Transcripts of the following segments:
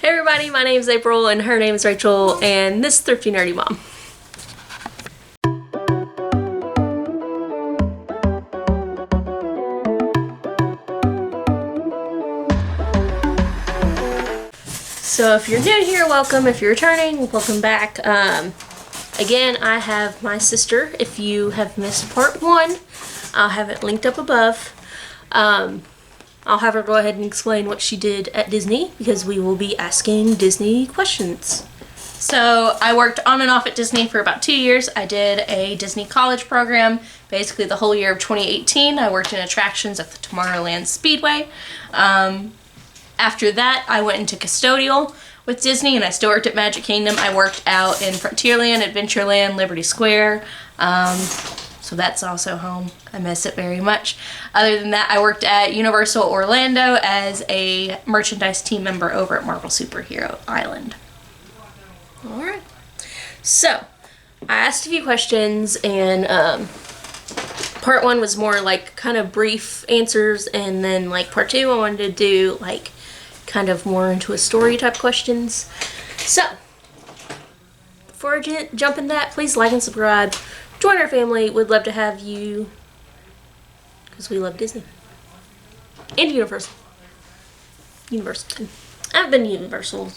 Hey everybody, my name is April and her name is Rachel, and this is Thrifty Nerdy Mom. So if you're new here, welcome. If you're returning, welcome back. Again, I have my sister. If you have missed part 1, I'll have it linked up above. I'll have her go ahead and explain what she did at Disney because we will be asking Disney questions. So I worked on and off at Disney for about 2 years. I did a Disney college program, basically the whole year of 2018. I worked in attractions at the Tomorrowland Speedway. After that, I went into custodial with Disney, and I still worked at Magic Kingdom. I worked out in Frontierland, Adventureland, Liberty Square. So that's also home. I miss it very much. Other than that, I worked at Universal Orlando as a merchandise team member over at Marvel Superhero Island. Alright. So, I asked a few questions, and part 1 was more like kind of brief answers, and then like part 2 I wanted to do like kind of more into a story type questions. So, before I jump in that, please like and subscribe. Join our family. We'd love to have you because we love Disney. And Universal. Universal. I've been Universal.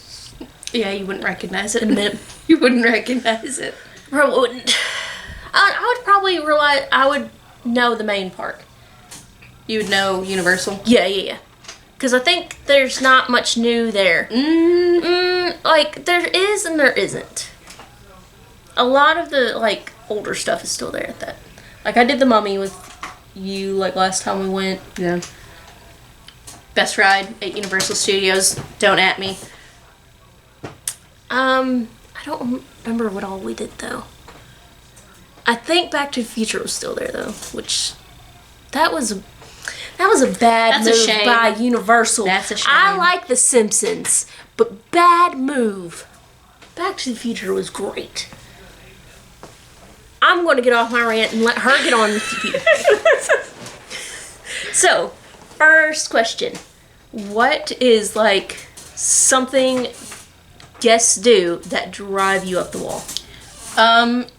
Yeah, you wouldn't recognize it. In a minute. You wouldn't recognize it. Probably wouldn't. I would probably realize, I would know the main park. You would know Universal? Yeah. Because I think there's not much new there. Like, there is and there isn't. A lot of the, like, older stuff is still there at that. Like, I did the Mummy with you, like, last time we went. Yeah. Best ride at Universal Studios. Don't at me. I don't remember what all we did, though. I think Back to the Future was still there, though, which, that was a bad move by Universal. That's a shame. I like The Simpsons, but bad move. Back to the Future was great. I'm going to get off my rant and let her get on with you. So, first question. What is, like, something guests do that drive you up the wall?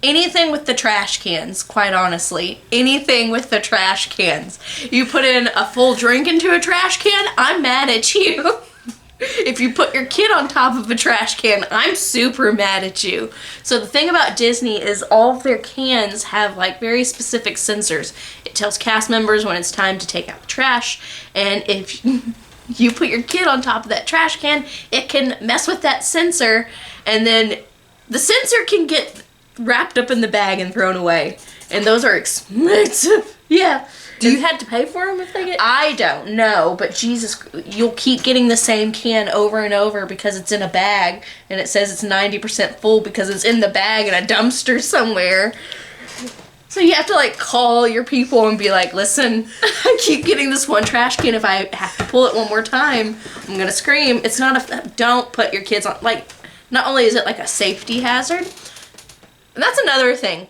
Anything with the trash cans, quite honestly. Anything with the trash cans. You put in a full drink into a trash can, I'm mad at you. If you put your kid on top of a trash can, I'm super mad at you. So the thing about Disney is all of their cans have like very specific sensors. It tells cast members when it's time to take out the trash, and if you put your kid on top of that trash can, it can mess with that sensor, and then the sensor can get wrapped up in the bag and thrown away. And those are expensive. Yeah. Do you have to pay for them if they get... I don't know, but Jesus, you'll keep getting the same can over and over because it's in a bag, and it says it's 90% full because it's in the bag in a dumpster somewhere. So you have to, like, call your people and be like, listen, I keep getting this one trash can. If I have to pull it one more time, I'm going to scream. It's not a... Don't put your kids on... Like, not only is it, like, a safety hazard, and that's another thing.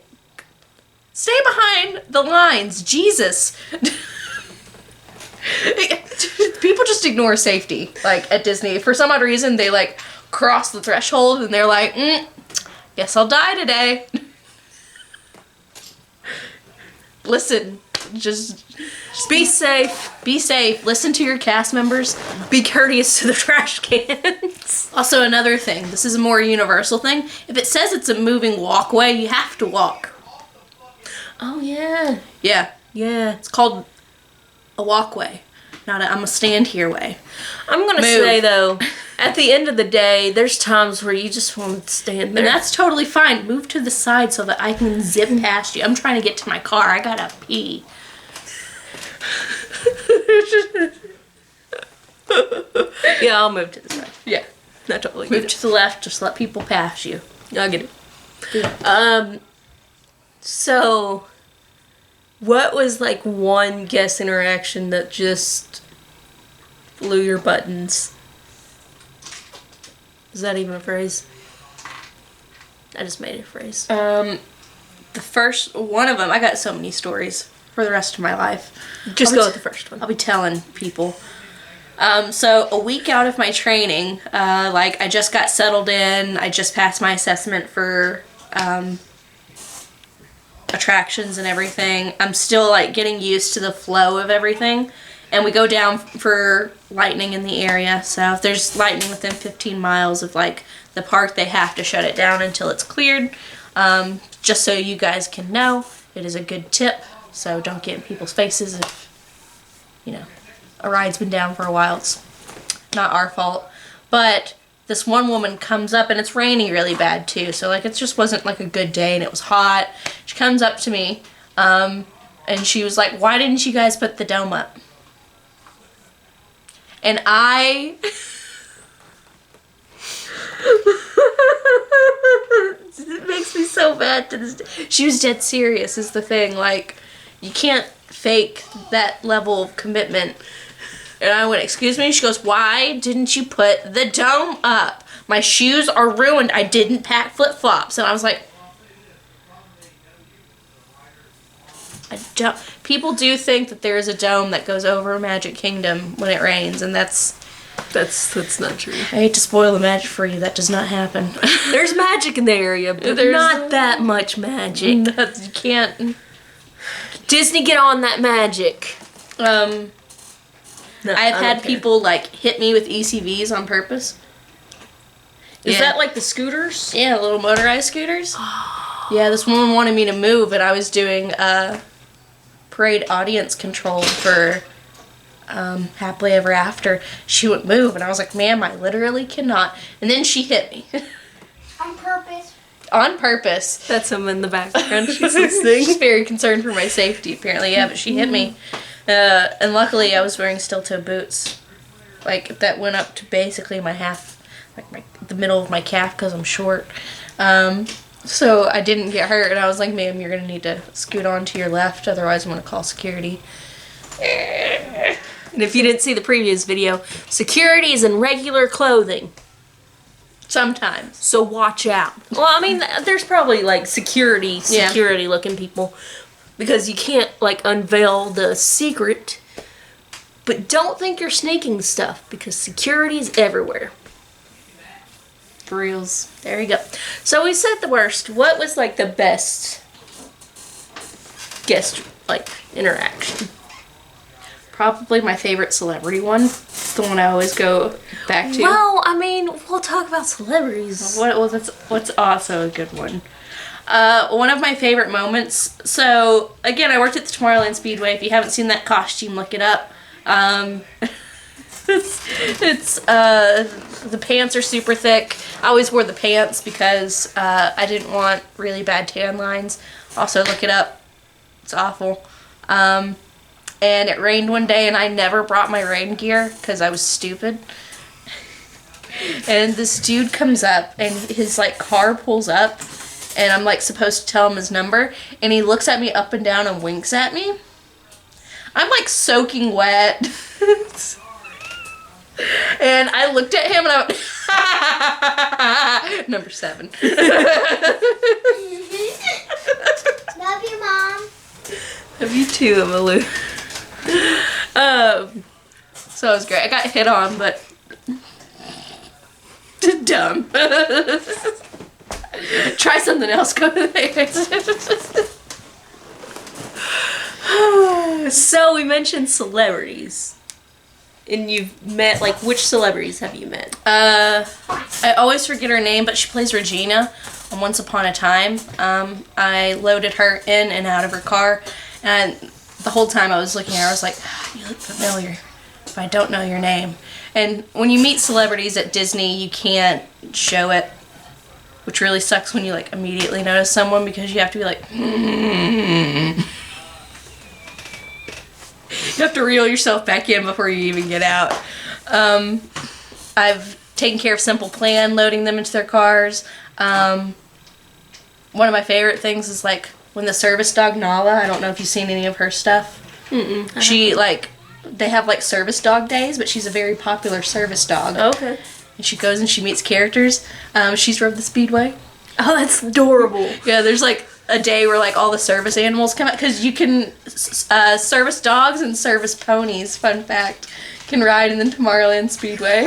Stay behind the lines. Jesus. People just ignore safety, like, at Disney. For some odd reason, they, like, cross the threshold and they're like, guess I'll die today. Listen, just be safe. Be safe. Listen to your cast members. Be courteous to the trash cans. Also, another thing. This is a more universal thing. If it says it's a moving walkway, you have to walk. Oh, yeah. Yeah. Yeah. It's called a walkway, not a I'm a stand here way. I'm going to say, though, at the end of the day, there's times where you just want to stand there. And that's totally fine. Move to the side so that I can zip past you. I'm trying to get to my car. I gotta pee. Yeah, I'll move to the side. Yeah. I totally Move to the left. Just let people pass you. I get it. So, what was, like, one guest interaction that just blew your buttons? Is that even a phrase? I just made it a phrase. The first one of them, I got so many stories for the rest of my life. Just go with the first one. I'll be telling people. So a week out of my training, like I just got settled in. I just passed my assessment for attractions and everything. I'm still like getting used to the flow of everything. And we go down for lightning in the area. So if there's lightning within 15 miles of like the park, they have to shut it down until it's cleared. Just so you guys can know, it is a good tip. So don't get in people's faces if, you know, a ride's been down for a while. It's not our fault. But this one woman comes up, and it's raining really bad too. So like it just wasn't like a good day, and it was hot. She comes up to me, and she was like, "Why didn't you guys put the dome up?" And I it makes me so bad to this day. She was dead serious is the thing. Like, you can't fake that level of commitment. And I went, "Excuse me?" She goes, "Why didn't you put the dome up? My shoes are ruined. I didn't pack flip-flops." And I was like, people do think that there is a dome that goes over Magic Kingdom when it rains, and that's not true. I hate to spoil the magic for you. That does not happen. There's magic in the area, but there's not that much magic. You can't. Disney, get on that magic. I've had people like hit me with ECVs on purpose. Is that like the scooters? Yeah, little motorized scooters. Yeah, this woman wanted me to move, and I was doing parade audience control for Happily Ever After. She wouldn't move, and I was like, "Ma'am, I literally cannot." And then she hit me. On purpose. On purpose. That's him in the background. She's listening. She's very concerned for my safety, apparently. Yeah, but she hit me. And luckily, I was wearing steel-toe boots. Like, that went up to basically my half, like the middle of my calf, because I'm short. So I didn't get hurt, and I was like, "Ma'am, you're going to need to scoot on to your left, otherwise I'm going to call security." And if you didn't see the previous video, security is in regular clothing. Sometimes. So watch out. Well, I mean, there's probably like security looking people, because you can't like unveil the secret. But don't think you're sneaking stuff, because security's everywhere. For reals. There you go. So we said the worst. What was like the best guest like interaction? Probably my favorite celebrity one. It's the one I always go back to. Well, I mean, we'll talk about celebrities. What's also a good one? One of my favorite moments. So again, I worked at the Tomorrowland Speedway. If you haven't seen that costume, look it up. It's the pants are super thick. I always wore the pants because I didn't want really bad tan lines. Also, look it up. It's awful. And it rained one day, and I never brought my rain gear because I was stupid. And this dude comes up, and his like car pulls up, and I'm like supposed to tell him his number, and he looks at me up and down and winks at me. I'm like soaking wet. And I looked at him and I went, "Number 7. Love you, Mom. Love you too, Emalu. So it was great. I got hit on, but dumb. Try something else. Go there. So we mentioned celebrities. And you've met, like, which celebrities have you met? I always forget her name, but she plays Regina on Once Upon a Time. I loaded her in and out of her car, and the whole time I was looking at her, I was like, "You look familiar, but I don't know your name." And when you meet celebrities at Disney, you can't show it, which really sucks when you, like, immediately notice someone, because you have to be like, You have to reel yourself back in before you even get out. I've taken care of Simple Plan, loading them into their cars. One of my favorite things is like when the service dog Nala, I don't know if you've seen any of her stuff. She like, they have like service dog days, but she's a very popular service dog. Okay. And she goes and she meets characters. She's rode the Speedway. Oh, that's adorable. Yeah, there's like a day where like all the service animals come out, because you can service dogs and service ponies, fun fact, can ride in the Tomorrowland Speedway.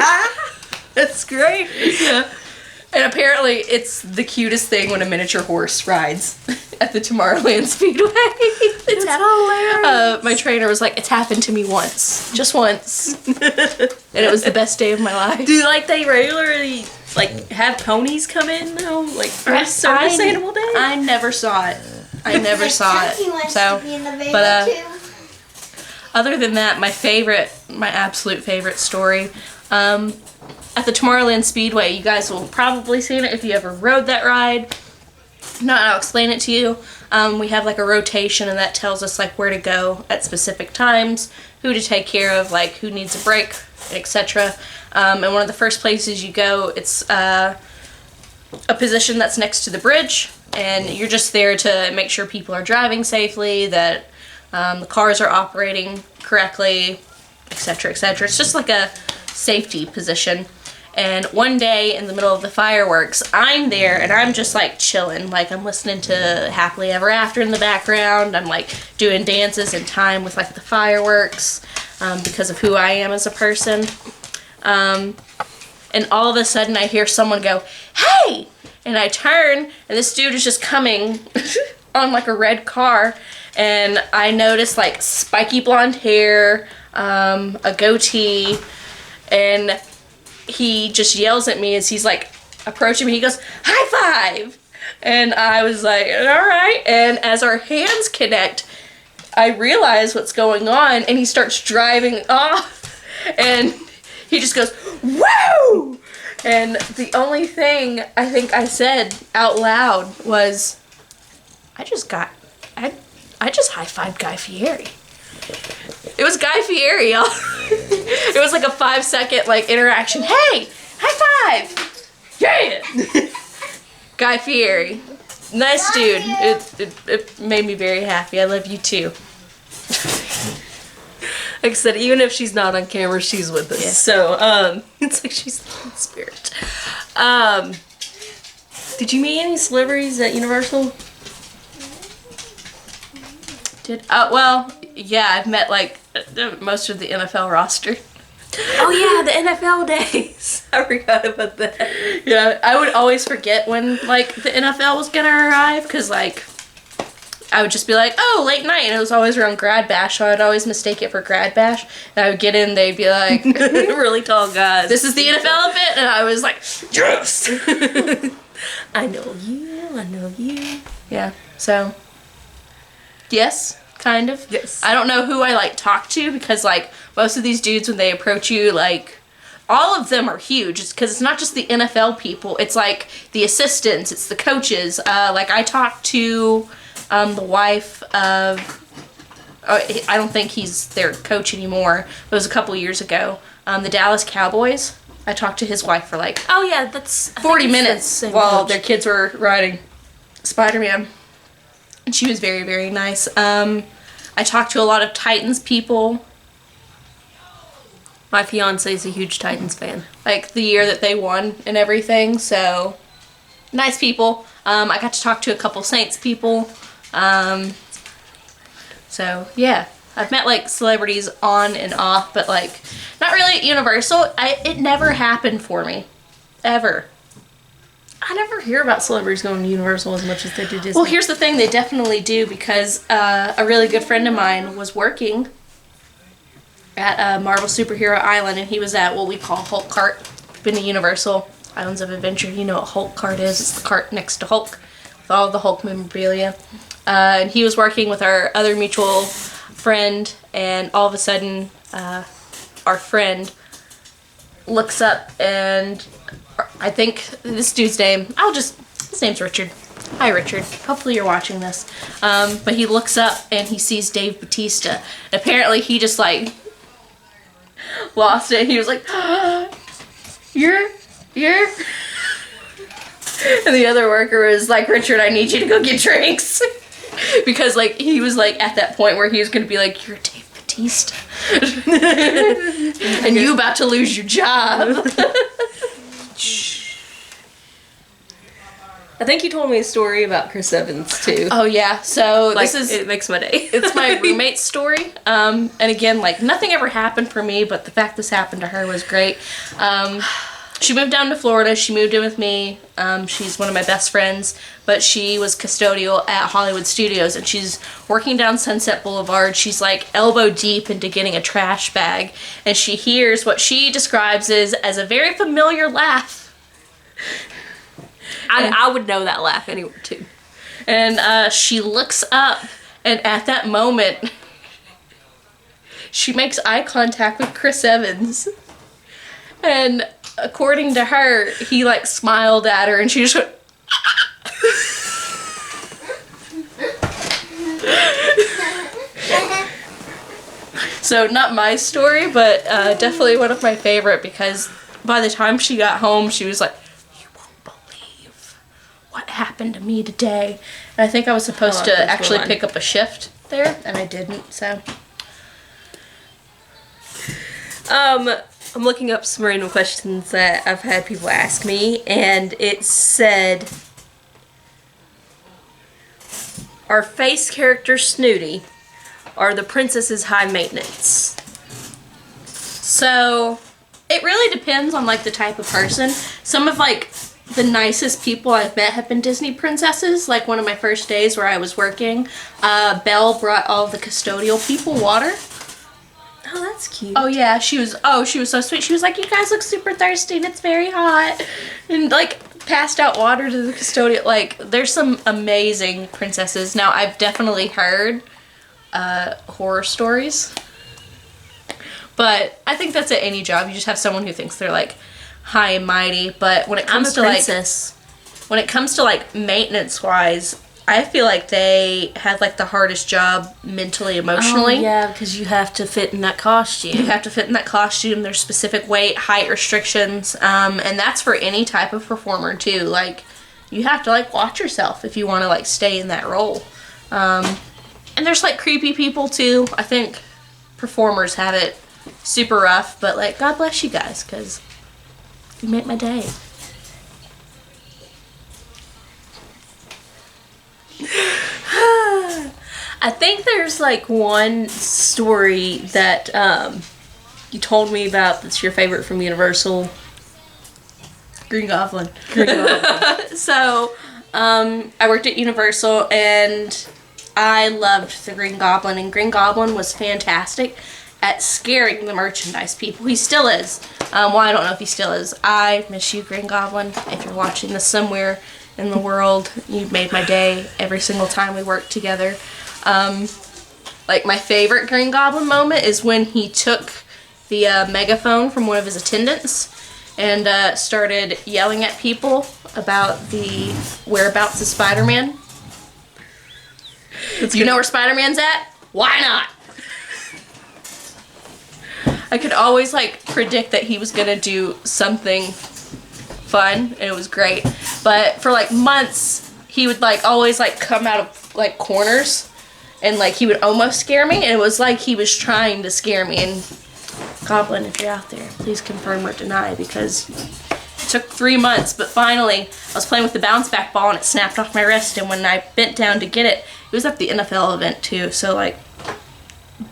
That's great. Yeah. And apparently it's the cutest thing when a miniature horse rides at the Tomorrowland Speedway. It's hilarious. My trainer was like, it's happened to me once. Just once. And it was the best day of my life. Do like they regularly like have ponies come in though? Like for service animal day? I never saw it. I never saw it. He wants So, to be in the video but, too. other than that, my absolute favorite story, at the Tomorrowland Speedway, you guys will probably seen it if you ever rode that ride. No, I'll explain it to you. We have like a rotation, and that tells us like where to go at specific times, who to take care of, like who needs a break, etc. And one of the first places you go, it's a position that's next to the bridge, and you're just there to make sure people are driving safely, that the cars are operating correctly, etc., etc. It's just like a safety position. And one day in the middle of the fireworks, I'm there and I'm just like chilling. Like I'm listening to Happily Ever After in the background. I'm like doing dances in time with like the fireworks because of who I am as a person. And all of a sudden I hear someone go, "Hey!" And I turn and this dude is just coming on like a red car. And I notice like spiky blonde hair, a goatee, and he just yells at me as he's like approaching me. He goes, "High five!" And I was like, all right. And as our hands connect, I realize what's going on, and he starts driving off, and he just goes, "Woo!" And the only thing I think I said out loud was, I just high-fived Guy Fieri. It was Guy Fieri, y'all. It was like a 5-second like interaction. Hey, high five! Yeah! Guy Fieri. Nice dude. It made me very happy. I love you too. Like I said, even if she's not on camera, she's with us. Yeah. So, it's like she's in spirit. Did you meet any celebrities at Universal? Well, yeah, I've met like most of the NFL roster. Oh yeah, the NFL days. I forgot about that. Yeah, I would always forget when like the NFL was gonna arrive, because like I would just be like, oh, late night, and it was always around Grad Bash, so I'd always mistake it for Grad Bash. And I would get in, they'd be like, Really tall guys. "This is the NFL event," and I was like, yes. I know you. I know you. Yeah. So, yes, kind of. Yes. I don't know who I like talk to, because like most of these dudes, when they approach you, like all of them are huge. It's because it's not just the NFL people. It's like the assistants. It's the coaches. Like I talked to the wife of. I don't think he's their coach anymore. It was a couple years ago. The Dallas Cowboys. I talked to his wife for like Oh yeah, that's 40 minutes while their kids were riding Spider-Man. And she was very, very nice. I talked to a lot of Titans people. My fiance is a huge Titans fan. Like the year that they won and everything. So, nice people. I got to talk to a couple Saints people. So, yeah. I've met like celebrities on and off, but like not really at Universal. It never happened for me. Ever. I never hear about celebrities going to Universal as much as they do Disney. Well, here's the thing, they definitely do, because a really good friend of mine was working at Marvel Superhero Island, and he was at what we call Hulk Cart. Been to Universal Islands of Adventure, you know what Hulk Cart is. It's the cart next to Hulk with all the Hulk memorabilia. And he was working with our other mutual friend, and all of a sudden our friend looks up, and I think this dude's name, his name's Richard. Hi Richard, hopefully you're watching this. But he looks up and he sees Dave Bautista. Apparently he just like lost it. He was like, you're and the other worker was like, "Richard, I need you to go get drinks." Because like he was like at that point where he was gonna be like, "You're Dave Bautista and you about to lose your job." I think you told me a story about Chris Evans too. Oh yeah, so Like, this is it makes my day. it's my roommate's story. And again, like nothing ever happened for me, but the fact this happened to her was great. She moved down to Florida. She moved in with me. She's one of my best friends, but she was custodial at Hollywood Studios, and she's working down Sunset Boulevard. She's like elbow deep into getting a trash bag, and she hears what she describes as a very familiar laugh. I would know that laugh anywhere too. And she looks up, and at that moment, she makes eye contact with Chris Evans. And according to her, he like smiled at her, and she just went. So not my story, but definitely one of my favorite, because by the time she got home, she was like, "You won't believe what happened to me today." And I think I was supposed to actually pick up a shift there, and I didn't, so. I'm looking up some random questions that I've had people ask me, and it said, are face characters snooty? Are the princesses high maintenance? So, it really depends on, like, the type of person. Some of, like, the nicest people I've met have been Disney princesses. Like, one of my first days where I was working, Belle brought all the custodial people water. Oh, that's cute. Oh, yeah, she was so sweet. She was like, "You guys look super thirsty and it's very hot." And, like, passed out water to the custodial. Like, there's some amazing princesses. Now, I've definitely heard horror stories. But I think that's at any job. You just have someone who thinks they're, like, high and mighty. But when it comes to, princess. like, maintenance-wise, I feel like they had, like, the hardest job mentally, emotionally. Oh, yeah, because you have to fit in that costume. You have to fit in that costume. There's specific weight, height restrictions, and that's for any type of performer, too. Like, you have to, like, watch yourself if you want to, like, stay in that role. And there's, like, creepy people, too. I think performers have it super rough, but, like, God bless you guys, because you make my day. I think there's like one story that you told me about that's your favorite from Universal. Green Goblin. So, I worked at Universal, and I loved the Green Goblin, and Green Goblin was fantastic at scaring the merchandise people. He still is. Well, I don't know if he still is. I miss you, Green Goblin. If you're watching this somewhere in the world, you made my day every single time we worked together. Like, my favorite Green Goblin moment is when he took the megaphone from one of his attendants and started yelling at people about the whereabouts of Spider-Man. You know where Spider-Man's at? Why not? I could always, like, predict that he was gonna do something fun, and it was great. But for, like, months, he would, like, always, like, come out of, like, corners, and, like, he would almost scare me, and it was like he was trying to scare me. And Goblin, if you're out there, please confirm or deny, because it took 3 months, but finally, I was playing with the bounce back ball, and it snapped off my wrist, and when I bent down to get it, it was at the NFL event, too, so, like,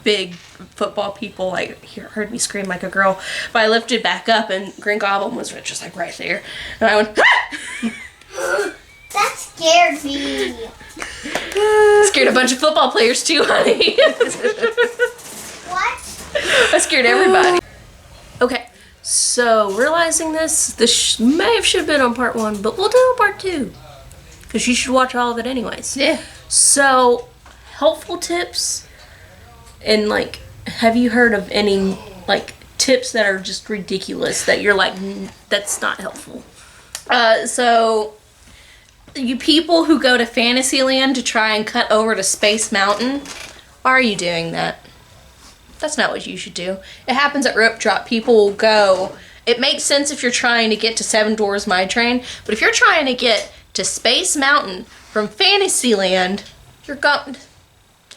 big football people, like, heard me scream like a girl. But I lifted back up, and Green Goblin was just, like, right there. And I went, ah! That scared me. Scared a bunch of football players, too, honey. What? I scared everybody. Okay, so realizing this may have should have been on part 1, but we'll do a part 2. Because you should watch all of it anyways. Yeah. So, helpful tips, and, like, have you heard of any, like, tips that are just ridiculous that you're like, that's not helpful? So, you people who go to Fantasyland to try and cut over to Space Mountain, why are you doing that? That's not what you should do. It happens at Rope Drop. People will go. It makes sense if you're trying to get to Seven Dwarfs Mine Train, but if you're trying to get to Space Mountain from Fantasyland, you're going.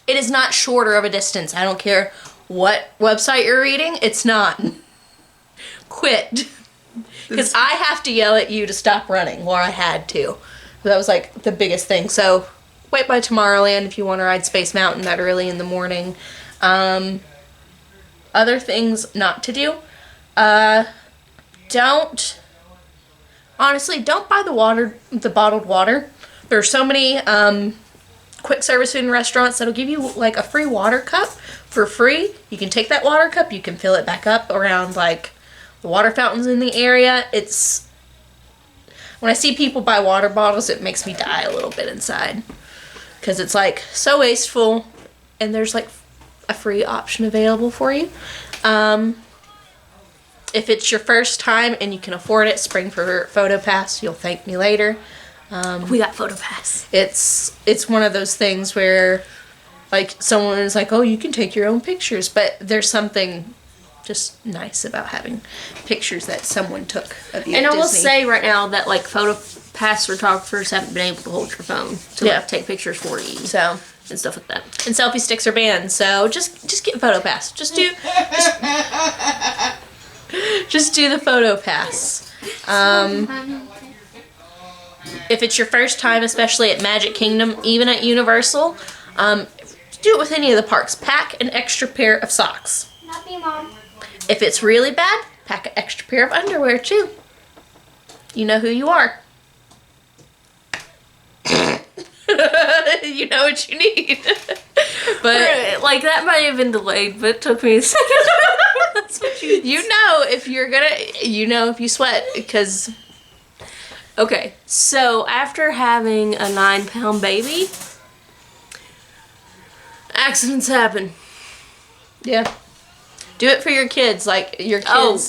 It is not shorter of a distance. I don't care what website you're reading. It's not. Quit. Because I have to yell at you to stop running, or I had to. That was like the biggest thing. So wait by Tomorrowland if you want to ride Space Mountain that early in the morning. Other things not to do. Don't buy the bottled water. There are so many quick service food restaurants that'll give you like a free water cup for free. You can take that water cup, you can fill it back up around like the water fountains in the area. When I see people buy water bottles, it makes me die a little bit inside. Because it's like so wasteful, and there's like a free option available for you. If it's your first time and you can afford it, spring for Photo Pass. You'll thank me later. We got Photo Pass. It's one of those things where like someone is like, oh, you can take your own pictures, but there's something just nice about having pictures that someone took of you. And at I will Disney. say right now that like Photo Pass photographers haven't been able to hold your phone to like take pictures for you. So, and stuff like that. and selfie sticks are banned, so just get Photo Pass. Just do the Photo Pass. If it's your first time, especially at Magic Kingdom, even at Universal, do it with any of the parks. Pack an extra pair of socks. Not me, Mom. If it's really bad, pack an extra pair of underwear too. You know who you are. You know what you need. But Like that might have been delayed, but it took me a second. That's what you know if you're gonna, if you sweat, because Okay, so after having a 9-pound baby, accidents happen. yeah, do it for your kids, like your kids. Oh,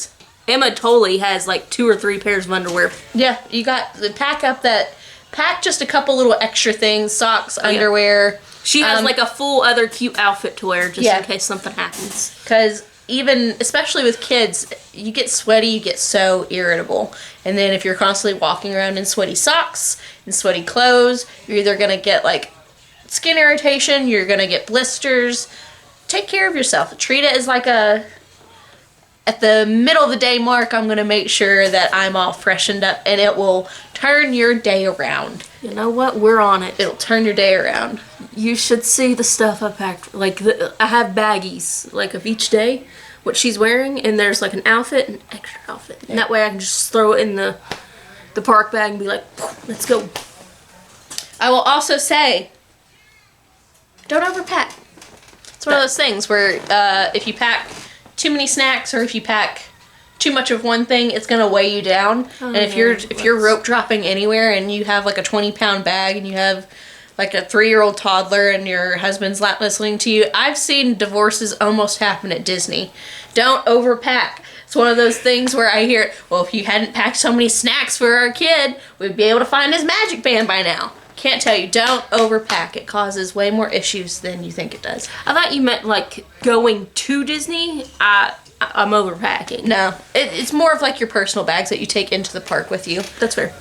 Emma totally has like 2 or 3 pairs of underwear. Yeah, you got to pack just a couple little extra things, socks, underwear. She has like a full other cute outfit to wear just Yeah. in case something happens. Because especially with kids, you get sweaty, you get so irritable. And then if you're constantly walking around in sweaty socks and sweaty clothes, you're either going to get like skin irritation, you're going to get blisters. Take care of yourself. Treat it as like at the middle of the day mark, I'm going to make sure that I'm all freshened up, and it will turn your day around. You know what? We're on it. It'll turn your day around. You should see the stuff I packed. Like, I have baggies, like, of each day, what she's wearing, and there's, like, an outfit and an extra outfit. And that way I can just throw it in the park bag and be like, let's go. I will also say, don't overpack. It's one of those things where if you pack too many snacks or if you pack too much of one thing, it's gonna weigh you down. And if you're rope dropping anywhere and you have like a 20-pound bag and you have like a 3-year-old toddler and your husband's not listening to you, I've seen divorces almost happen at Disney. Don't overpack. It's one of those things where I hear, well, if you hadn't packed so many snacks for our kid, we'd be able to find his magic band by now. Can't tell you, don't overpack. It causes way more issues than you think it does. I thought you meant, like, going to Disney. I'm overpacking. No, it's more of like your personal bags that you take into the park with you. That's fair.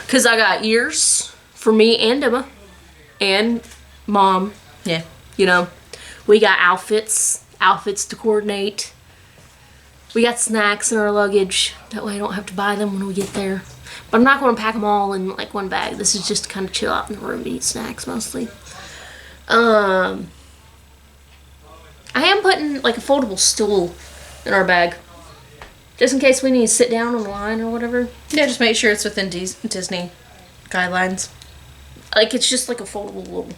Because I got ears for me and Emma and Mom. Yeah. You know, we got outfits to coordinate. We got snacks in our luggage. That way I don't have to buy them when we get there. But I'm not going to pack them all in like one bag. This is just to kind of chill out in the room to eat snacks mostly. I am putting like a foldable stool in our bag. Just in case we need to sit down on the line or whatever. Yeah, just make sure it's within Disney guidelines. Like it's just like a foldable little.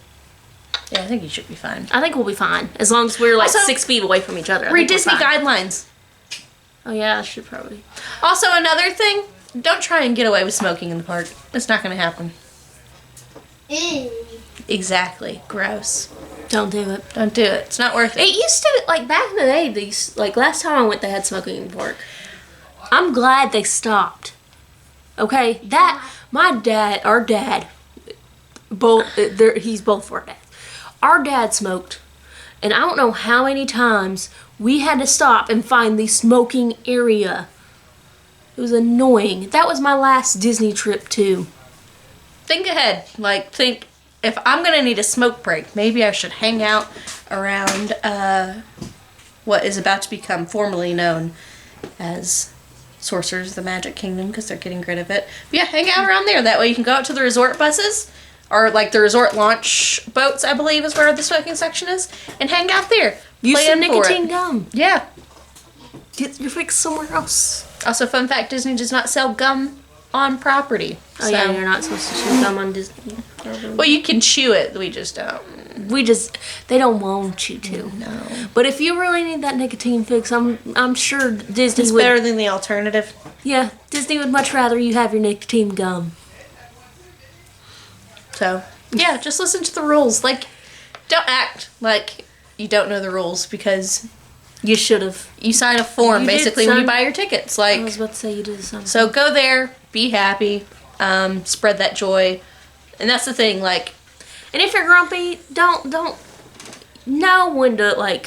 Yeah, I think you should be fine. I think we'll be fine. As long as we're like Also, 6 feet away from each other. I Read think we're Disney fine. guidelines. Oh yeah, I should probably. Also, another thing, don't try and get away with smoking in the park. It's not going to happen. Ew. Exactly. Gross. Don't do it. Don't do it. It's not worth it. It used to, like, back in the day, these, like, last time I went, they had smoking in the park. I'm glad they stopped. Okay? Our dad, he's both our dads. Our dad smoked, and I don't know how many times we had to stop and find the smoking area. It was annoying. That was my last Disney trip, too. Think ahead. Like, think, if I'm going to need a smoke break, maybe I should hang out around what is about to become formally known as Sorcerers of the Magic Kingdom because they're getting rid of it. But yeah, hang out around there. That way you can go out to the resort buses, or like the resort launch boats, I believe is where the smoking section is, and hang out there. Use some Plan for nicotine it. gum. Yeah. Get your fix somewhere else. Also, fun fact, Disney does not sell gum on property. Oh yeah, you're not supposed to chew gum on Disney. Well, you can chew it. We just don't. They don't want you to. No. But if you really need that nicotine fix, I'm sure Disney It's would. better than the alternative. Yeah, Disney would much rather you have your nicotine gum. So, yeah, just listen to the rules. Like, don't act like you don't know the rules because You should have. you sign a form You did, basically when you son. buy your tickets. I was Like, about to say you did something. so go there, be happy, spread that joy. And that's the thing, like, And if you're grumpy, don't know when to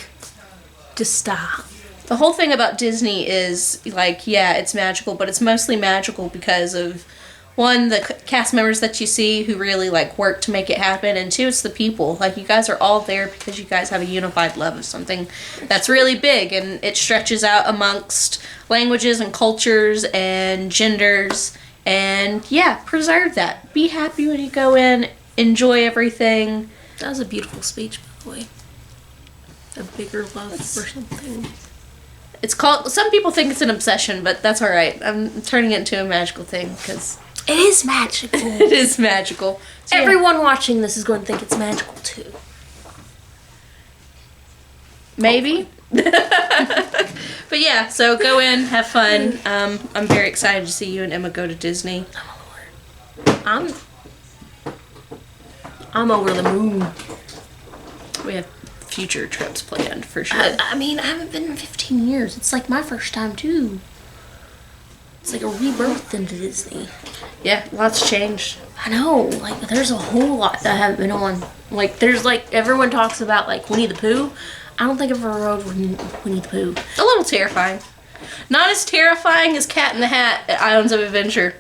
just stop. the whole thing about Disney is, like, yeah, it's magical, but it's mostly magical because of, one, the cast members that you see who really, like, work to make it happen, and two, it's the people. Like, you guys are all there because you guys have a unified love of something that's really big, and it stretches out amongst languages and cultures and genders, and, yeah, preserve that. Be happy when you go in, enjoy everything. That was a beautiful speech, by the way. A bigger love or something. It's called, some people think it's an obsession, but that's alright. I'm turning it into a magical thing, because It is magical. it is magical. So, yeah. Everyone watching this is going to think it's magical too. Maybe. But yeah, so go in, have fun. I'm very excited to see you and Emma go to Disney. I'm over the moon. We have future trips planned for sure. I mean, I haven't been in 15 years. It's like my first time too. It's like a rebirth into Disney. Yeah, lots changed. I know, like there's a whole lot that I haven't been on. Like there's like everyone talks about like Winnie the Pooh. I don't think I've ever rode Winnie the Pooh. A little terrifying. Not as terrifying as Cat in the Hat at Islands of Adventure.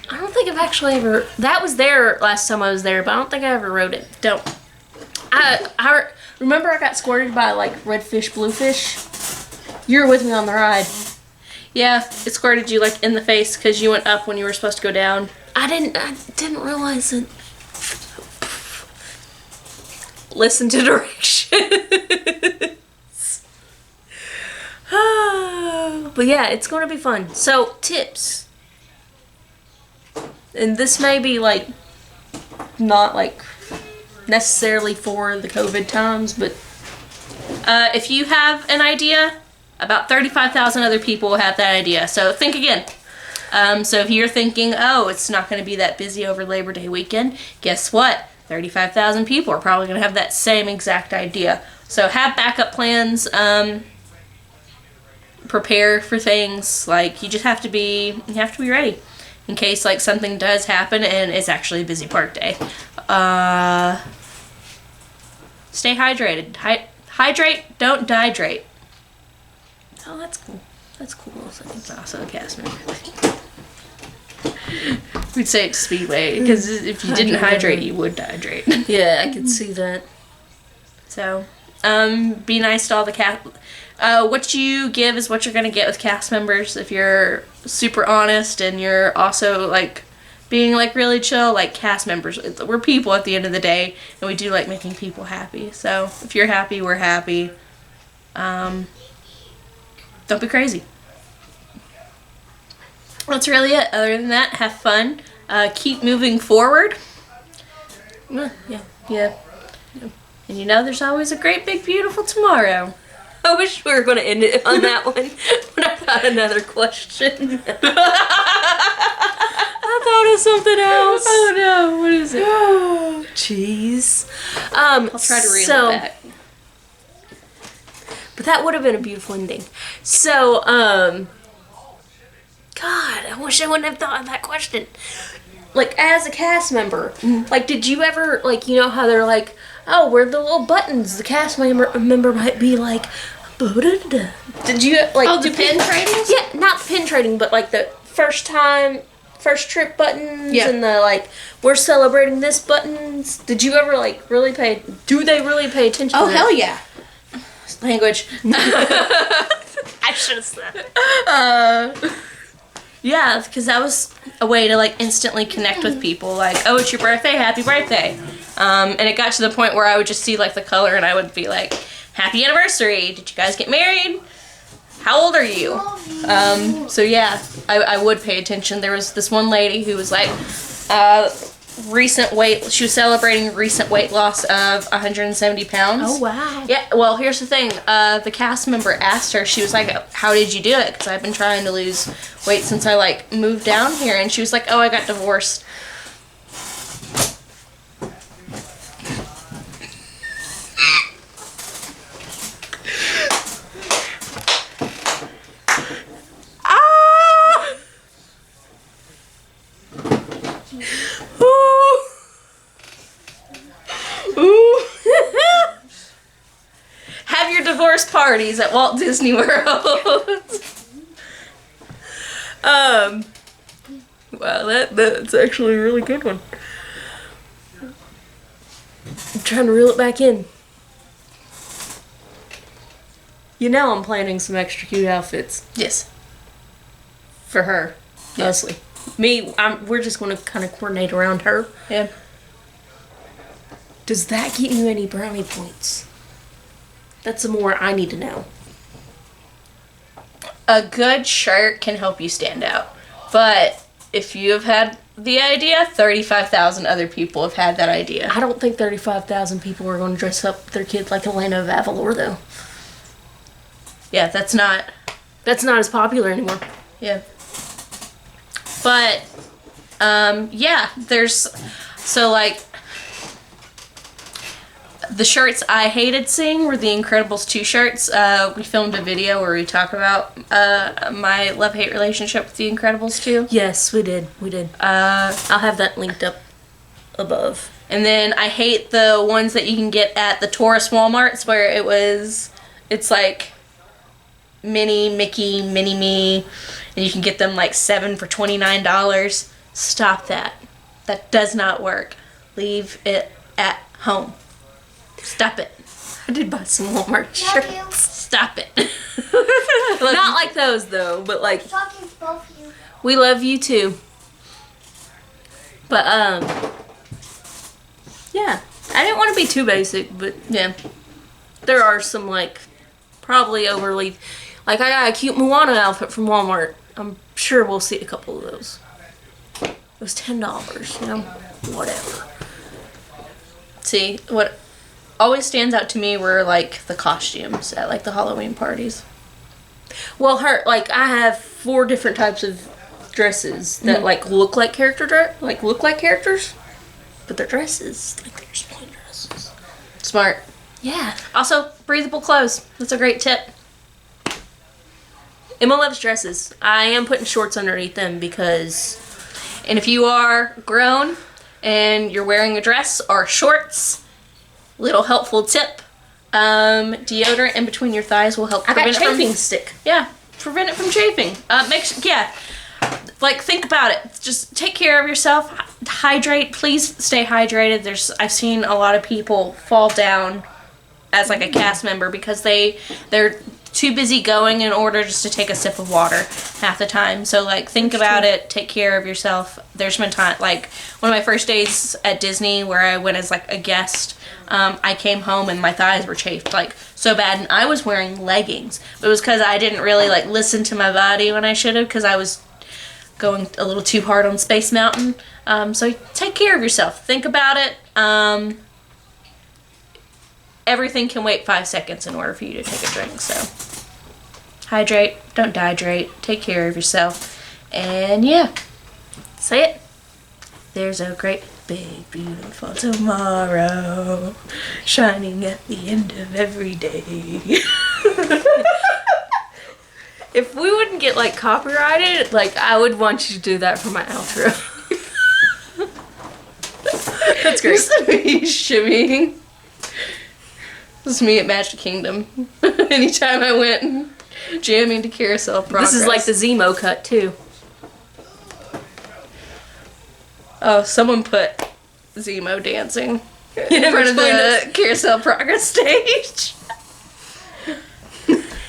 I don't think I've actually ever. That was there last time I was there, but I don't think I ever rode it. Don't. I remember I got squirted by like red fish, blue fish. You were with me on the ride. Yeah, it squirted you like in the face because you went up when you were supposed to go down. I didn't realize it. Listen to directions. But yeah, it's going to be fun. So, tips. And this may be like not like necessarily for the COVID times, but If you have an idea, about 35,000 other people have that idea. So think again. So if you're thinking, oh, it's not going to be that busy over Labor Day weekend, guess what? 35,000 people are probably going to have that same exact idea. So have backup plans. Prepare for things. Like you have to be ready in case like something does happen and it's actually a busy park day. Stay hydrated. Hydrate, don't dehydrate. oh, that's cool. That's cool. It's also a cast member. We'd say it's Speedway because if you didn't hydrate, you would dehydrate. Yeah, I could see that. So, be nice to all the cast. What you give is what you're gonna get with cast members. If you're super honest and you're also like being like really chill, like cast members, we're people at the end of the day, and we do like making people happy. So if you're happy, we're happy. Don't be crazy. That's really it. Other than that, have fun. Keep moving forward. Yeah. Yeah. And you know there's always a great, big, beautiful tomorrow. I wish we were going to end it on that one, but I got another question. I thought of something else. Oh no, what is it? Oh, jeez. I'll try to reel it back. But that would have been a beautiful ending. So, God, I wish I wouldn't have thought of that question. Like, as a cast member, like, did you ever, like, you know how they're like, oh, where are the little buttons? The cast member might be like, "Ba-da-da-da." Did you, like... Oh, the pin tradings? Yeah, not the pin trading, but, like, the first trip buttons and the, like, we're celebrating this buttons. Did you ever, like, do they really pay attention to Oh, that? hell yeah. Language. I should have said it. Yeah, because that was a way to like instantly connect with people. Like, oh, it's your birthday, happy birthday. And it got to the point where I would just see like the color and I would be like, happy anniversary. Did you guys get married? How old are you? So yeah, I would pay attention. There was this one lady who was like, she was celebrating recent weight loss of 170 pounds. Oh, wow. Yeah, well, here's the thing. The cast member asked her, she was like, how did you do it? Because I've been trying to lose weight since I, like, moved down here. And she was like, oh, I got divorced. Ah! Ooh. Ooh. Have your divorce parties at Walt Disney World. Wow, that's actually a really good one. I'm trying to reel it back in. You know I'm planning some extra cute outfits Yes. for her, mostly. Me, we're just going to kind of coordinate around her. Yeah. Does that get you any brownie points? That's the more I need to know. A good shirt can help you stand out. But if you have had the idea, 35,000 other people have had that idea. I don't think 35,000 people are going to dress up their kid like Elena of Avalor, though. Yeah, that's not... That's not as popular anymore. Yeah. But, yeah, there's... So, like... The shirts I hated seeing were the Incredibles 2 shirts. We filmed a video where we talk about my love-hate relationship with the Incredibles 2. Yes, we did. I'll have that linked up above. And then I hate the ones that you can get at the tourist Walmarts where it's like Minnie, Mickey, Minnie Me, and you can get them like 7 for $29. Stop that. That does not work. Leave it at home. Stop it. I did buy some Walmart Love you. shirts. Stop it. Not like those, though, but like, Talking to both of you. we love you too. But, yeah. I didn't want to be too basic, but Yeah. there are some, like, probably overly... Like, I got a cute Moana outfit from Walmart. I'm sure we'll see a couple of those. It was $10, you know? Whatever. See, what always stands out to me were like the costumes at like the Halloween parties. Well, I have 4 different types of dresses that, like, look like characters, but they're dresses. Like, they're just plain dresses. Smart. Yeah. Also, breathable clothes. That's a great tip. Emma loves dresses. I am putting shorts underneath them because... And if you are grown and you're wearing a dress or shorts, little helpful tip, deodorant in between your thighs will help I got prevent it chafing from... stick. Yeah, prevent it from chafing. Like, think about it. Just take care of yourself. Hydrate. Please stay hydrated. I've seen a lot of people fall down as like a cast member because they're too busy going in order just to take a sip of water half the time. So, like, think about it. Take care of yourself. There's been time, like, one of my first days at Disney where I went as, like, a guest, I came home and my thighs were chafed, like, so bad. And I was wearing leggings. But it was because I didn't really, like, listen to my body when I should have because I was going a little too hard on Space Mountain. So, take care of yourself. Think about it. Everything can wait 5 seconds in order for you to take a drink, so hydrate, don't dehydrate, take care of yourself, and yeah, say it. There's a great big beautiful tomorrow shining at the end of every day. If we wouldn't get, like, copyrighted, like, I would want you to do that for my outro. That's great. Just me shimmying. This is me at Magic Kingdom. Anytime I went jamming to Carousel Progress. This is like the Zemo cut, too. Oh, someone put Zemo dancing in front of the Carousel Progress stage.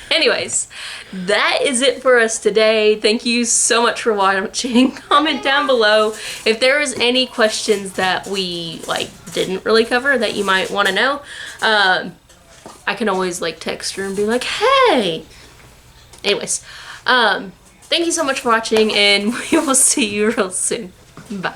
Anyway. anyways, that is it for us today. Thank you so much for watching. Comment down below if there is any questions that we like didn't really cover that you might want to know. I can always like text her and be like, hey. Anyways, thank you so much for watching, and we will see you real soon. Bye.